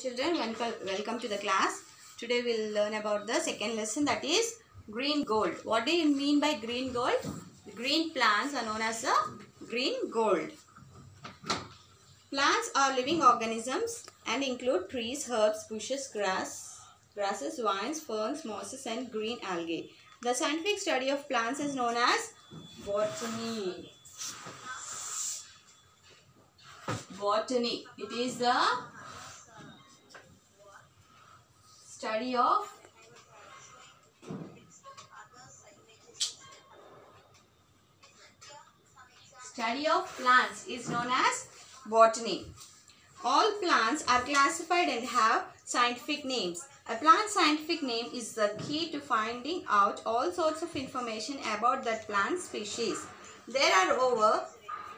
Children, welcome to the class. Today we will learn about the second lesson, that is green gold. What do you mean by green gold? The green plants are known as green gold. Plants are living organisms and include trees, herbs, bushes, grasses, vines, ferns, mosses and green algae. The scientific study of plants is known as botany. Botany. It is the study of plants is known as botany. All plants are classified and have scientific names. A plant's scientific name is the key to finding out all sorts of information about that plant species. There are over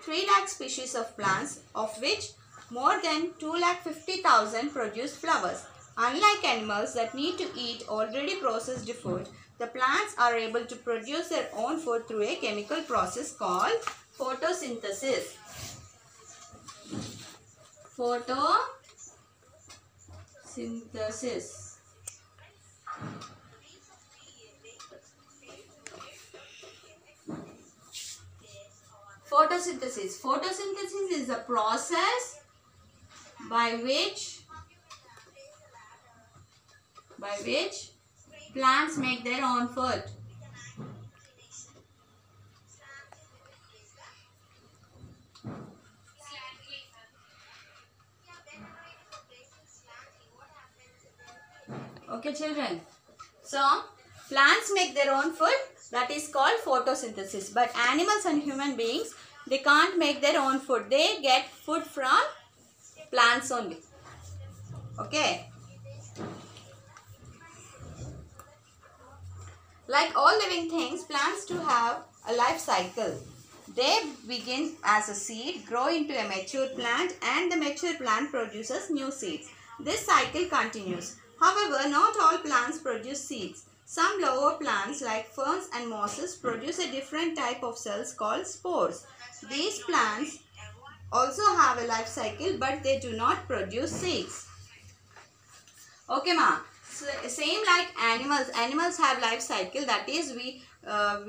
3 lakh species of plants, of which more than 2,50,000 produce flowers. Unlike animals that need to eat already processed food, the plants are able to produce their own food through a chemical process called photosynthesis. Photosynthesis. Photosynthesis is the process by which plants make their own food. Okay, children. So, plants make their own food, that is called photosynthesis. But animals and human beings, they can't make their own food. They get food from plants only. Okay. Like all living things, plants too have a life cycle. They begin as a seed, grow into a mature plant, and the mature plant produces new seeds. This cycle continues. However, not all plants produce seeds. Some lower plants like ferns and mosses produce a different type of cells called spores. These plants also have a life cycle, but they do not produce seeds. Okay, ma. So, same like animals. Animals have life cycle, that is we are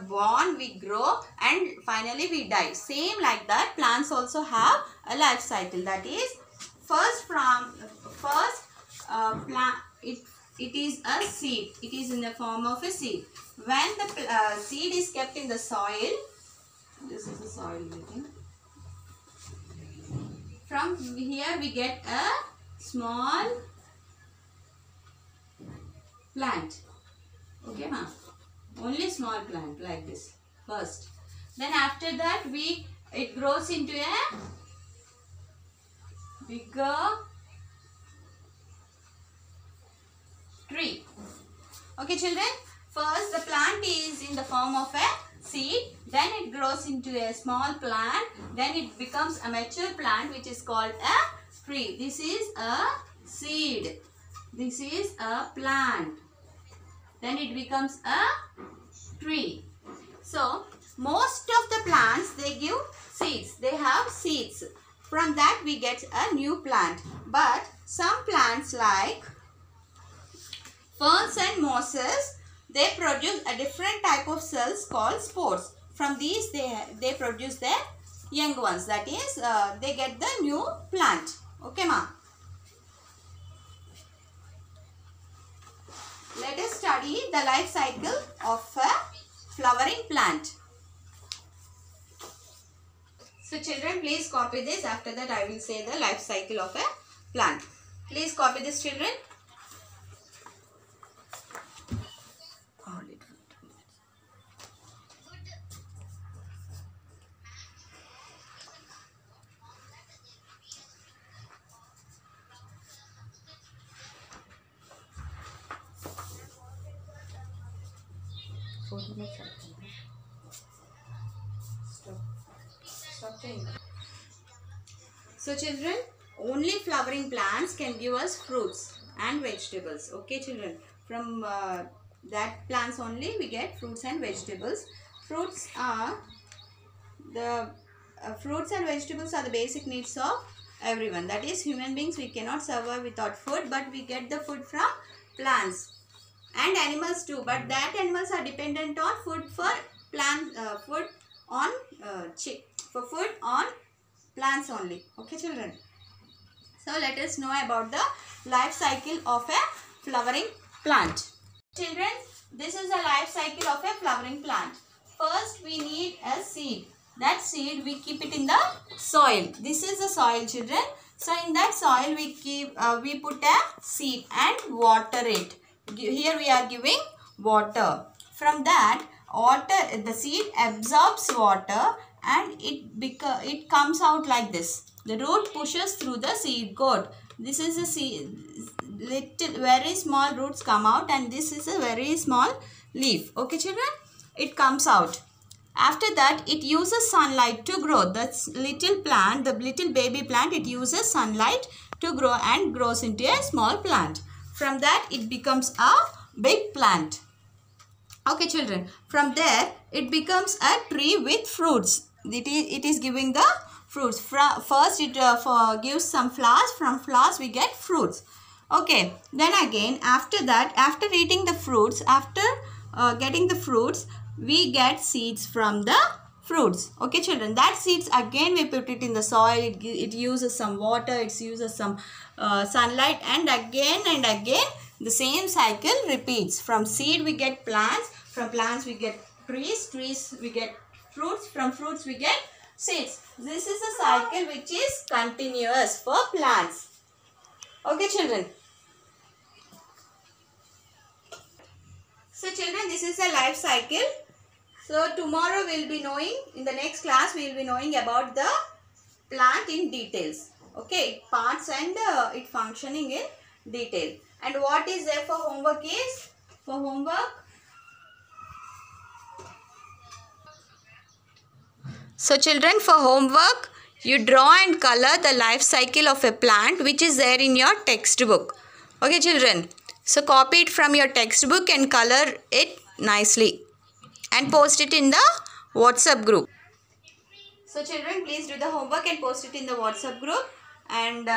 born, we grow, and finally we die. Same like that, plants also have a life cycle, that is it is a seed. It is in the form of a seed. When the seed is kept in the soil, this is the soil meeting. From here we get a small plant. Okay, ma? Only small plant like this first. Then after that it grows into a bigger tree. Okay, children. First the plant is in the form of a seed. Then it grows into a small plant. Then it becomes a mature plant, which is called a tree. This is a seed. This is a plant. Then it becomes a tree. So, most of the plants, they give seeds. They have seeds. From that we get a new plant. But some plants like ferns and mosses, they produce a different type of cells called spores. From these they produce their young ones. That is, they get the new plant. Okay, ma? Let us study the life cycle of a flowering plant. So children, please copy this. After that I will say the life cycle of a plant. Please copy this, children. So children, only flowering plants can give us fruits and vegetables. Okay, children, from that plants only we get fruits and vegetables. Fruits and vegetables are the basic needs of everyone. That is, human beings, we cannot survive without food, but we get the food from plants and animals too. But that animals are dependent on food for plants, food on plants only. Okay, children. So let us know about the life cycle of a flowering plant. Children, this is the life cycle of a flowering plant. First, we need a seed. That seed we keep it in the soil. This is the soil, children. So in that soil we put a seed and water it. Here we are giving water. From that the seed absorbs water and it comes out like this. The root pushes through the seed coat. This is a seed. Very small roots come out, and this is a very small leaf. Okay, children, it comes out. After that, it uses sunlight to grow. The little plant, the little baby plant, it uses sunlight to grow and grows into a small plant. From that, it becomes a big plant. Okay, children, from there it becomes a tree with fruits. It is giving the fruits. First it gives some flowers. From flowers we get fruits. Okay, then again after that, after eating the fruits, after getting the fruits, we get seeds from the fruits. Okay, children, that seeds again we put it in the soil. It uses some water, it uses some sunlight, and again the same cycle repeats. From seed we get plants, from plants we get trees we get fruits, from fruits we get seeds. This is a cycle which is continuous for plants. Okay, children. So children, this is a life cycle. So tomorrow we will be knowing, in the next class we will be knowing about the plant in details. Okay, parts and it functioning in detail. And what is there for homework is, for homework. So children, for homework, you draw and color the life cycle of a plant which is there in your textbook. Okay, children. So copy it from your textbook and color it nicely and post it in the WhatsApp group. So children, please do the homework and post it in the WhatsApp group. And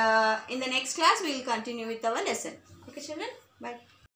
in the next class, we will continue with our lesson. Okay, children? Bye.